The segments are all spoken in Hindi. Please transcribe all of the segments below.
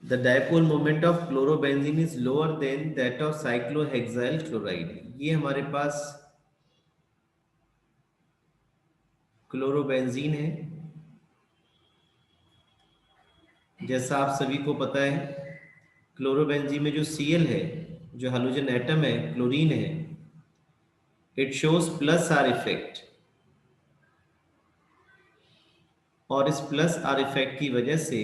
The dipole moment of chlorobenzene is lower than that of cyclohexyl chloride. ये हमारे पास क्लोरोबेंजीन है। जैसा आप सभी को पता है, क्लोरोबेंजीन में जो Cl है, जो हाइड्रोजन एटम है, क्लोरीन है, it shows plus are effect, और इस प्लस आर इफेक्ट की वजह से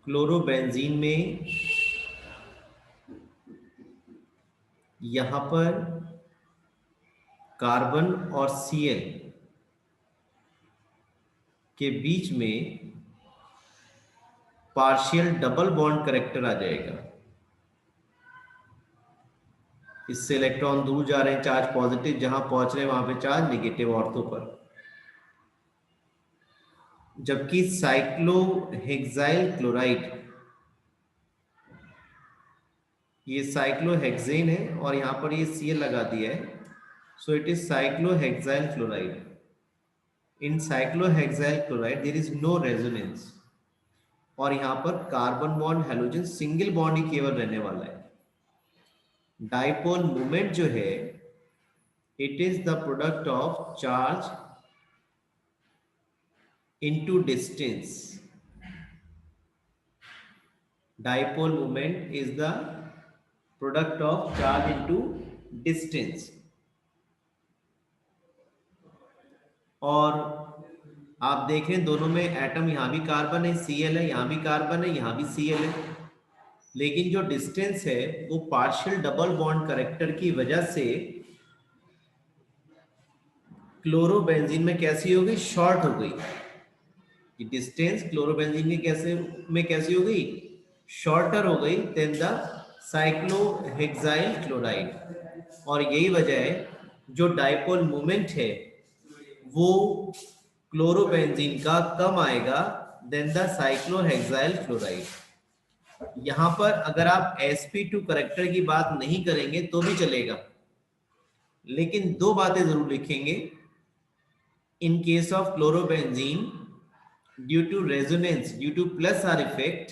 क्लोरोबेंजीन में यहां पर कार्बन और Cl के बीच में पार्शियल डबल बॉन्ड करेक्टर आ जाएगा। इससे इलेक्ट्रॉन दूर जा रहे हैं, चार्ज पॉजिटिव जहां पहुंच रहे हैं वहां पे चार्ज नेगेटिव ऑर्थो पर। जबकि साइक्लोहेक्साइल क्लोराइड, ये साइक्लोहेक्सेन है और यहां पर ये Cl लगा दिया है, so it is cyclohexyl chloride. In cyclohexyl chloride there is no resonance, और यहां पर carbon bond halogen single bond ही केवल रहने वाला है। डाइपोल मोमेंट जो है, it is the product of charge into distance. Dipole moment is the product of charge into distance. और आप देख रहे हैं दोनों में एटम, यहां भी कार्बन है, Cl है, यहां भी कार्बन है, यहां भी Cl है, लेकिन जो डिस्टेंस है वो पार्शियल डबल बॉन्ड करेक्टर की वजह से क्लोरोबेंजीन में कैसी हो गई, शॉर्ट हो गई। ये डिस्टेंस क्लोरोबेंजीन के कैसी हो गई, शॉर्टर हो गई देन द साइक्लोहेक्साइल क्लोराइड। और यही वजह है जो डाइपोल मोमेंट है वो क्लोरोबेंजीन का कम आएगा देन द साइक्लोहेक्साइल क्लोराइड। यहां पर अगर आप sp2 करेक्टर की बात नहीं करेंगे तो भी चलेगा, लेकिन दो बातें जरूर लिखेंगे। In case of chlorobenzene, due to resonance, due to plus R effect,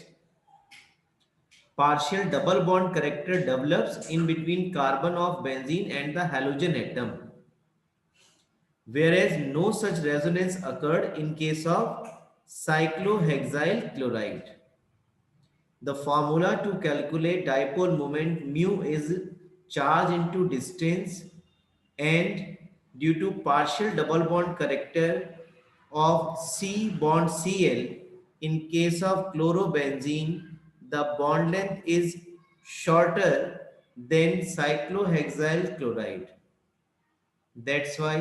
partial double bond character develops in between carbon of benzene and the halogen atom, whereas no such resonance occurred in case of cyclohexyl chloride. The formula to calculate dipole moment mu is charge into distance, and due to partial double bond character of C bond Cl, in case of chlorobenzene, the bond length is shorter than cyclohexyl chloride. That's why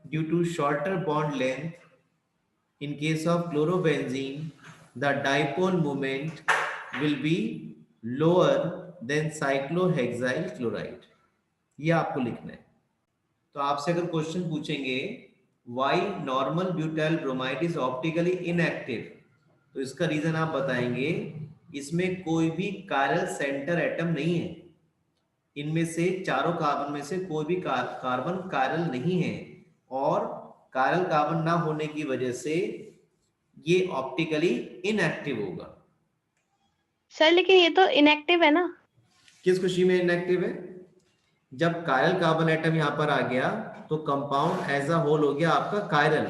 due to shorter bond length, in case of chlorobenzene, the dipole moment will be lower than cyclohexyl chloride. ये आपको लिखना है। तो आपसे अगर क्वेश्चन पूछेंगे why normal butyl bromide is optically inactive, तो इसका रीजन आप बताएंगे, इसमें कोई भी कायरल सेंटर एटम नहीं है। इनमें से चारों कार्बन में से कोई भी कार्बन कायरल नहीं है, और कायरल कार्बन ना होने की वजह से ये ऑप्टिकली इनएक्टिव होगा। सर लेकिन ये तो इनएक्टिव है ना। किस खुशी में इनएक्टिव है? जब कायरल कार्बन एटम यहां पर आ गया तो कंपाउंड एज अ होल हो गया आपका कायरल,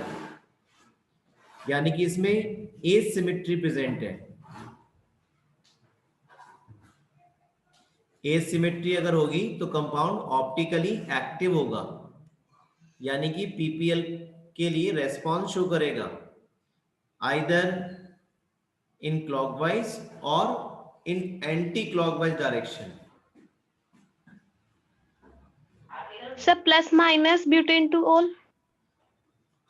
यानी कि इसमें एसिमेट्री प्रेजेंट है। एसिमेट्री अगर होगी तो कंपाउंड ऑप्टिकली एक्टिव होगा, यानी कि पीपीएल के लिए रेस्पॉन्स शो करेगा आइदर इन क्लॉकवाइज और in anti clockwise direction. Sir plus minus butane two ol.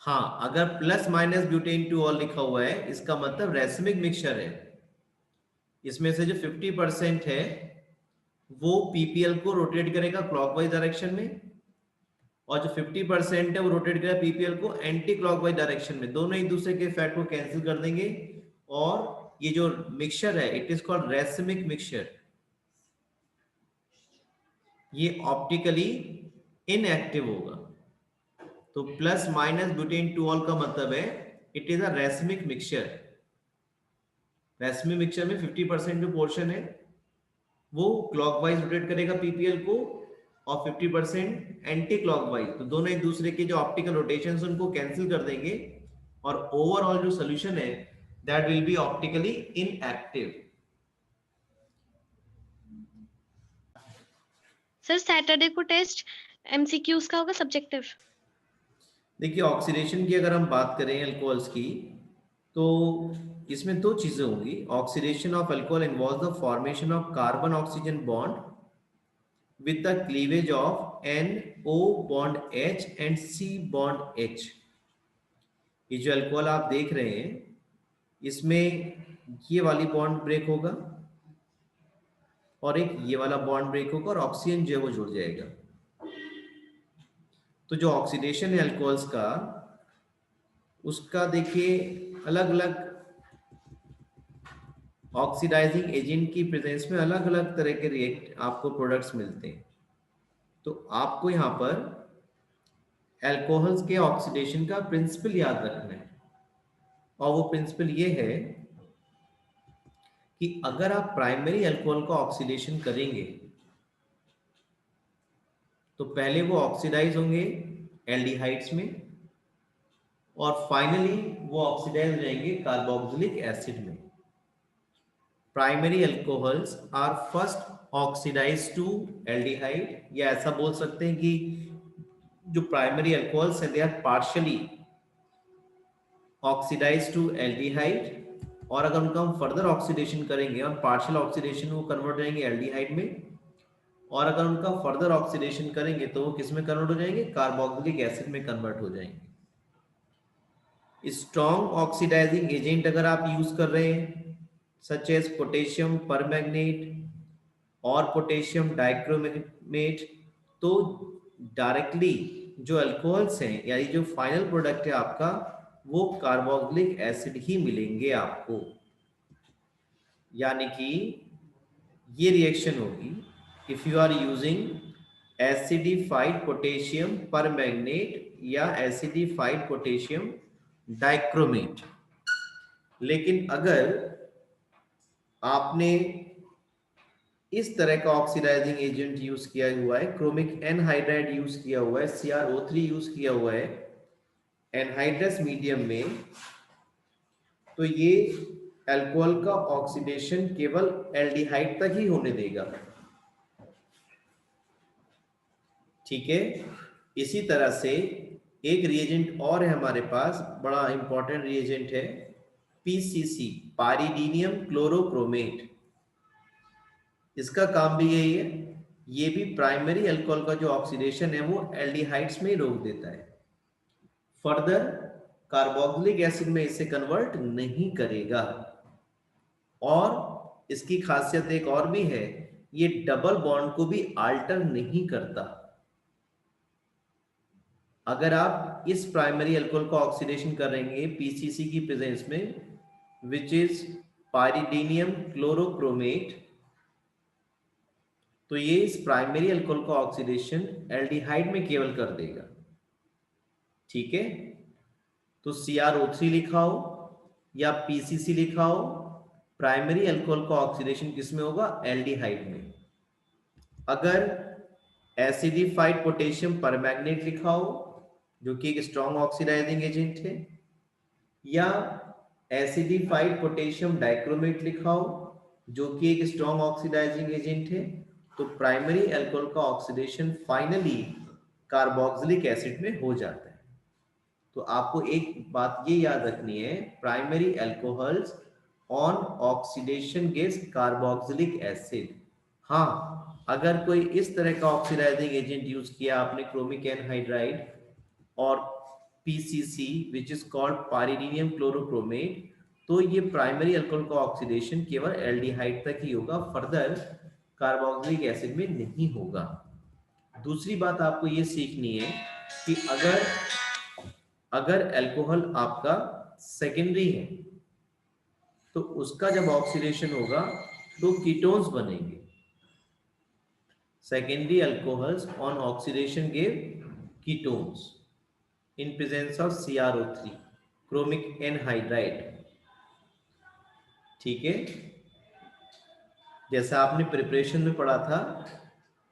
हाँ, अगर plus minus butane two ol लिखा हुआ है इसका मतलब रेसिमिक मिक्सचर है। इसमें से जो 50% है वो पीपीएल को रोटेट करेगा क्लॉकवाइज डायरेक्शन में, और जो 50% है वो रोटेट करेगा पीपीएल को एंटी क्लॉकवाइज डायरेक्शन में। दोनों एक दूसरे के इफेक्ट को कैंसिल कर देंगे, और ये जो मिक्सचर है it is called racemic mixture. ये ऑप्टिकली इनएक्टिव होगा। तो plus minus butane two all का मतलब है it is a racemic mixture. रेसमी मिक्सचर में 50% जो पोर्शन है वो क्लॉकवाइज रोटेट करेगा पीपीएल को, और 50% एंटी क्लॉकवाइज, तो दोनों एक दूसरे के जो ऑप्टिकल रोटेशन उनको कैंसिल कर देंगे, और ओवरऑल जो सोल्यूशन है that will be optically inactive. Sir Saturday को टेस्ट एमसीक्यूज का होगा सब्जेक्टिव। देखिए ऑक्सीडेशन की अगर हम बात करें अल्कोहल्स की, तो इसमें दो चीजें होंगी। Oxidation of alcohol involve the formation of carbon oxygen bond with the cleavage of NO bond H and C bond H। ये जो अल्कोहल आप देख रहे हैं इसमें ये वाली बॉन्ड ब्रेक होगा और एक ये वाला बॉन्ड ब्रेक होगा और ऑक्सीजन जो है वो जुड़ जाएगा। तो जो ऑक्सीडेशन है अल्कोहल्स का, उसका देखिए अलग अलग ऑक्सीडाइजिंग एजेंट की प्रेजेंस में अलग अलग तरह के रिएक्ट आपको प्रोडक्ट्स मिलते हैं। तो आपको यहाँ पर अल्कोहल्स के ऑक्सीडेशन का प्रिंसिपल याद रखना है, और वो प्रिंसिपल ये है कि अगर आप प्राइमरी अल्कोहल का ऑक्सीडेशन करेंगे तो पहले वो ऑक्सीडाइज होंगे एल्डिहाइड्स में, और फाइनली वो ऑक्सीडाइज हो जाएंगे कार्बोक्सिलिक एसिड में। Primary alcohols are first oxidize to aldehyde, या ऐसा बोल सकते हैं कि जो प्राइमरी अल्कोहल्स हैं they are partially oxidize to aldehyde, और अगर उनका हम फर्दर ऑक्सीडेशन करेंगे और पार्शियल ऑक्सीडेशन वो कन्वर्ट हो जाएंगे एल्डिहाइड में, और अगर उनका फर्दर ऑक्सीडेशन करेंगे तो वो किस में कन्वर्ट हो जाएंगे, कार्बोक्सिलिक एसिड में कन्वर्ट हो जाएंगे। स्ट्रॉन्ग ऑक्सीडाइजिंग एजेंट अगर आप यूज कर रहे हैं सच एज पोटेशियम परमैंगनेट और पोटेशियम डाइक्रोमेट, तो डायरेक्टली जो अल्कोहल्स हैं यानी जो फाइनल प्रोडक्ट है आपका वो कार्बोक्सिलिक एसिड ही मिलेंगे आपको। यानी कि ये रिएक्शन होगी if you are using acidified potassium permanganate या एसिडिफाइड पोटेशियम डाइक्रोमेट। लेकिन अगर आपने इस तरह का ऑक्सीडाइजिंग एजेंट यूज किया हुआ है, क्रोमिक एनहाइड्राइड यूज किया हुआ है, CrO3 यूज किया हुआ है एनहाइड्रस मीडियम में, तो ये अल्कोहल का ऑक्सीडेशन केवल एल्डिहाइड तक ही होने देगा। ठीक है, इसी तरह से एक रिएजेंट और है हमारे पास, बड़ा इंपॉर्टेंट रिएजेंट है PCC, पाइरिडीनियम क्लोरोक्रोमेट। इसका काम भी यही है, ये भी प्राइमरी अल्कोहल का जो ऑक्सीडेशन है वो एल्डिहाइड्स में ही रोक देता है, फर्दर कार्बोक्सिलिक एसिड में इसे कन्वर्ट नहीं करेगा। और इसकी खासियत एक और भी है, ये डबल बॉन्ड को भी आल्टर नहीं करता। अगर आप इस प्राइमरी अल्कोहल का ऑक्सीडेशन करेंगे पीसीसी की प्रेजेंस में विच इज पाइरिडीनियम क्लोरोक्रोमेट, तो ये इस प्राइमरी अल्कोहल का ऑक्सीडेशन एल्डिहाइड में केवल कर देगा। ठीक है, तो CrO3 लिखा हो या PCC लिखा हो, प्राइमरी अल्कोहल का ऑक्सीडेशन किसमें होगा, एल्डिहाइड में। अगर एसिडिफाइड पोटेशियम परमैंगनेट लिखा हो जो कि एक स्ट्रॉन्ग ऑक्सीडाइजिंग एजेंट है, या एसिडिफाइड पोटेशियम डाइक्रोमेट लिखा हो जो कि एक स्ट्रॉन्ग ऑक्सीडाइजिंग एजेंट है, तो प्राइमरी अल्कोहल का ऑक्सीडेशन फाइनली कार्बोक्सिलिक एसिड में हो जाता है। तो आपको एक बात ये याद रखनी है, primary alcohols on oxidation gives carboxylic acid. हाँ, अगर कोई इस तरह का ऑक्सीडाइजिंग एजेंट यूज किया आपने, क्रोमिक एनहाइड्राइड और PCC which is called pyridinium chlorochromate, तो ये प्राइमरी अल्कोहल का ऑक्सीडेशन केवल एल्डिहाइड तक ही होगा, फर्दर कार्बोक्सिलिक एसिड में नहीं होगा। दूसरी बात आपको ये सीखनी है कि अगर अल्कोहल आपका सेकेंडरी है तो उसका जब ऑक्सीडेशन होगा तो कीटोन्स बनेंगे। Secondary alcohols on oxidation give ketones in presence of CrO3, chromic anhydride। ठीक है, जैसा आपने प्रिपरेशन में पढ़ा था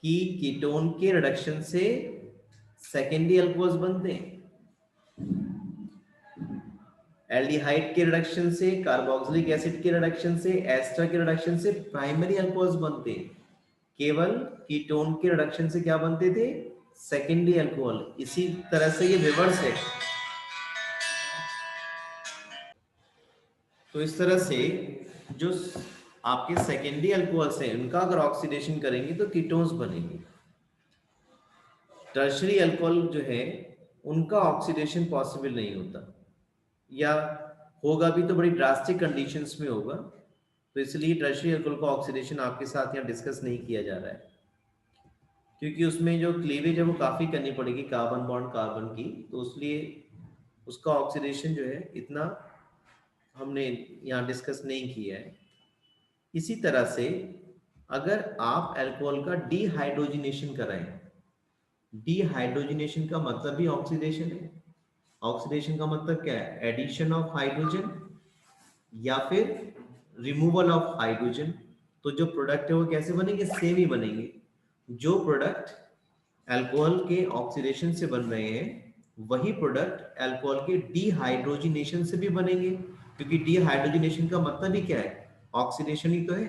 कि कीटोन के रिडक्शन से सेकेंडरी अल्कोहल्स बनते हैं, एल्डिहाइड के रिडक्शन से, कार्बोक्सिलिक एसिड के रिडक्शन से, एस्टर के रिडक्शन से प्राइमरी अल्कोहल्स बनते हैं। केवल कीटोन के रिडक्शन से क्या बनते थे? Secondary alcohol. इसी तरह से ये रिवर्स है। तो इस तरह से जो आपके सेकेंडरी अल्कोहल्स हैं उनका अगर ऑक्सीडेशन करेंगे तो कीटोन्स बनेंगे। टर्शरी अल्कोहल जो है उनका ऑक्सीडेशन पॉसिबल नहीं होता, या होगा भी तो बड़ी ड्रास्टिक कंडीशंस में होगा। तो इसलिए टर्शरी अल्कोहल का ऑक्सीडेशन आपके साथ यहाँ डिस्कस नहीं किया जा रहा है, क्योंकि उसमें जो क्लीवेज है वो काफ़ी करनी पड़ेगी कार्बन बॉन्ड कार्बन की, तो इसलिए उसका ऑक्सीडेशन जो है इतना हमने यहाँ डिस्कस नहीं किया है। इसी तरह से अगर आप अल्कोहल का डीहाइड्रोजिनेशन कराएं, डीहाइड्रोजिनेशन का मतलब भी ऑक्सीडेशन है। ऑक्सीडेशन का मतलब क्या है? एडिशन ऑफ हाइड्रोजन या फिर रिमूवल ऑफ हाइड्रोजन। तो जो प्रोडक्ट है वो कैसे बनेंगे? सेम ही बनेंगे। जो प्रोडक्ट अल्कोहल के ऑक्सीडेशन से बन रहे हैं वही प्रोडक्ट अल्कोहल के डीहाइड्रोजिनेशन से भी बनेंगे, क्योंकि डीहाइड्रोजिनेशन का मतलब ही क्या है? ऑक्सीडेशन ही तो है।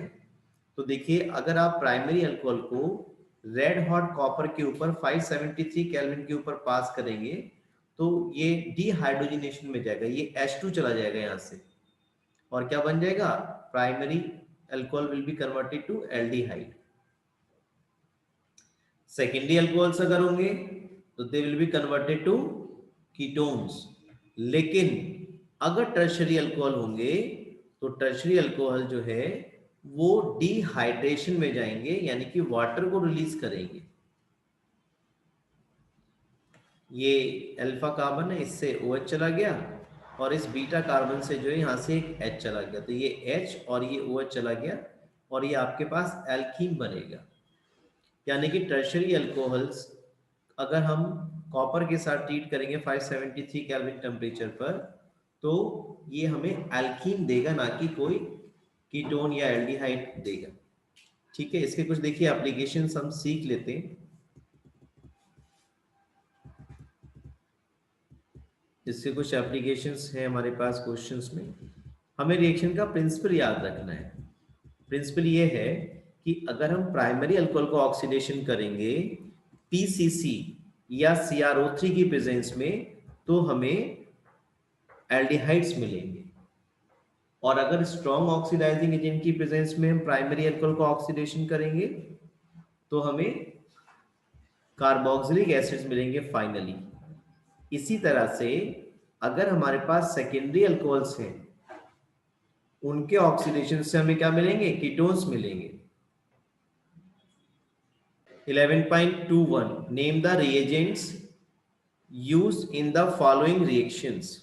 तो देखिए, अगर आप प्राइमरी अल्कोहल को रेड हॉट कॉपर के ऊपर 573 केल्विन के ऊपर पास करेंगे तो ये डीहाइड्रोजिनेशन में जाएगा, ये H2 चला जाएगा यहाँ से, और क्या बन जाएगा? Primary alcohol will be converted to aldehyde. Secondary alcohols अगर होंगे तो they will be converted to ketones. लेकिन अगर टर्शरी अल्कोहल होंगे तो टर्शरी अल्कोहल जो है वो डिहाइड्रेशन में जाएंगे, यानी कि वाटर को रिलीज करेंगे। ये अल्फा कार्बन है, इससे OH चला गया, और इस बीटा कार्बन से जो है यहाँ से एक H चला गया, तो ये H और ये OH चला गया, और ये आपके पास एल्कीन बनेगा। यानी कि टर्शरी अल्कोहल्स अगर हम कॉपर के साथ ट्रीट करेंगे 573 केल्विन टेम्परेचर पर, तो ये हमें एल्कीन देगा, ना कि कोई कीटोन या एल्डिहाइड देगा। ठीक है, इसके कुछ देखिए एप्लीकेशंस हम सीख लेते हैं। इससे कुछ एप्लीकेशंस है हमारे पास क्वेश्चंस में। हमें रिएक्शन का प्रिंसिपल याद रखना है। प्रिंसिपल ये है कि अगर हम प्राइमरी अल्कोहल को ऑक्सीडेशन करेंगे PCC या CrO3 की प्रेजेंस में तो हमें एल्डिहाइड्स मिलेंगे, और अगर स्ट्रॉन्ग ऑक्सीडाइजिंग एजेंट की प्रेजेंस में हम प्राइमरी अल्कोहल को ऑक्सीडेशन करेंगे तो हमें कार्बोक्सिलिक एसिड्स मिलेंगे फाइनली। इसी तरह से अगर हमारे पास सेकेंडरी अल्कोहल्स हैं उनके ऑक्सीडेशन से हमें क्या मिलेंगे? कीटोन्स मिलेंगे। 11.21 name the reagents used in the following reactions.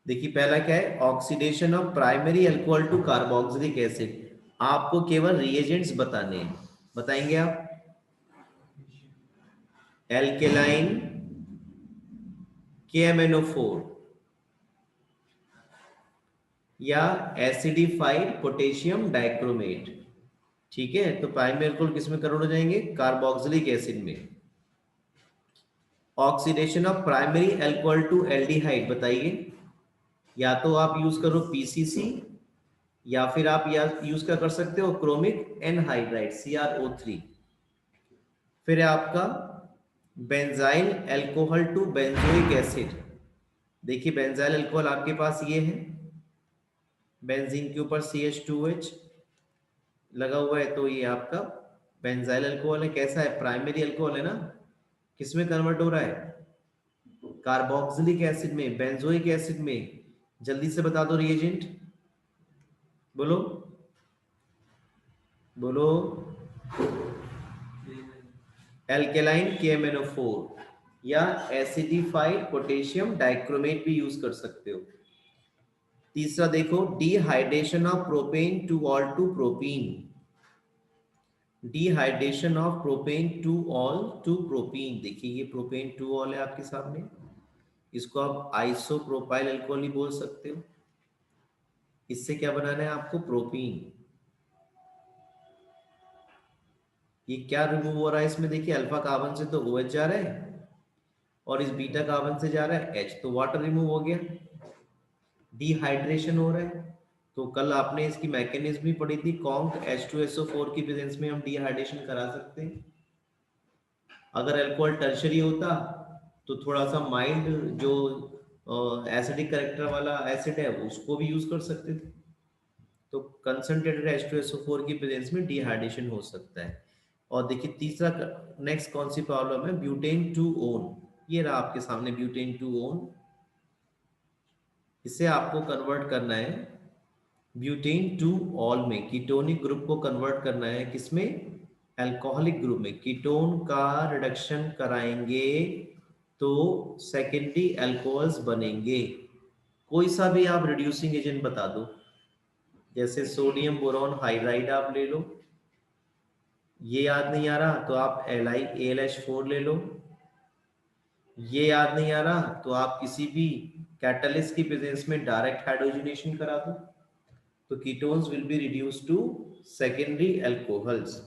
देखिए पहला क्या है? Oxidation of primary alcohol to carboxylic acid. आपको केवल रिएजेंट्स बताने हैं, बताएंगे आप? एल्केलाइन KMNO4 या एसिडिफाइड पोटेशियम डाइक्रोमेट। ठीक है, तो प्राइमरी अल्कोहल किस में कन्वर्ट हो जाएंगे? कार्बोक्सिलिक एसिड में। Oxidation of primary alcohol to aldehyde बताइए। या तो आप यूज करो PCC, या फिर आप यूज क्या कर सकते हो? Chromic anhydride CrO3। फिर है आपका benzyl alcohol to benzoic acid. देखिए बेंजाइल अल्कोहल आपके पास ये है, बेंजीन के ऊपर CH2H लगा हुआ है, तो ये आपका बेंजाइल अल्कोहल है। कैसा है? प्राइमरी अल्कोहल है ना, किसमें कन्वर्ट हो रहा है? कार्बोक्सिलिक एसिड में, बेंजोइक एसिड में। जल्दी से बता दो रिएजेंट, बोलो बोलो। एल्केलाइन KMNO4 या एसिडिफाइड पोटेशियम डाइक्रोमेट भी यूज कर सकते हो। तीसरा देखो, dehydration of propan two ol to propene. Dehydration of propan two ol to propene. देखिए ये प्रोपेन टू ऑल है आपके सामने, इसको आप आइसोप्रोपाइल अल्कोहल ही बोल सकते हो। इससे क्या बनाना है आपको? प्रोपीन। ये क्या रिमूव हो रहा है इसमें? देखिए अल्फा कार्बन से तो OH जा रहा है और इस बीटा कार्बन से जा रहा है H, तो वाटर रिमूव हो गया, डिहाइड्रेशन हो रहा है। तो कल आपने इसकी मैकेनिज्म भी पढ़ी थी, कॉन्क H2SO4 की प्रेजेंस में हम डिहाइड्रेशन करा सकते हैं। अगर अल्कोहल टर्शरी होता तो थोड़ा सा माइल्ड जो एसिडिक करेक्टर वाला एसिड है उसको भी यूज कर सकते थे। तो कंसंट्रेटेड H2SO4 की प्रेजेंस में डिहाइड्रेशन हो सकता है। और देखिए तीसरा, नेक्स्ट कौन सी प्रॉब्लम है? Butane two own. ये रहा आपके सामने ब्यूटेन टू ओन। इसे आपको कन्वर्ट करना है ब्यूटेन टू ऑल में, कीटोनिक ग्रुप को कन्वर्ट करना है किसमें? अल्कोहलिक ग्रुप में। कीटोन का रिडक्शन कराएंगे तो सेकेंडरी अल्कोहल्स बनेंगे। कोई सा भी आप रिड्यूसिंग एजेंट बता दो, जैसे सोडियम बोरॉन हाइड्राइड आप ले लो, ये याद नहीं आ रहा तो आप AlH4 ले लो, ये याद नहीं आ रहा तो आप किसी भी कैटलिस्ट की प्रेजेंस में डायरेक्ट हाइड्रोजनेशन करा दो, तो ketones will be reduced to secondary alcohols.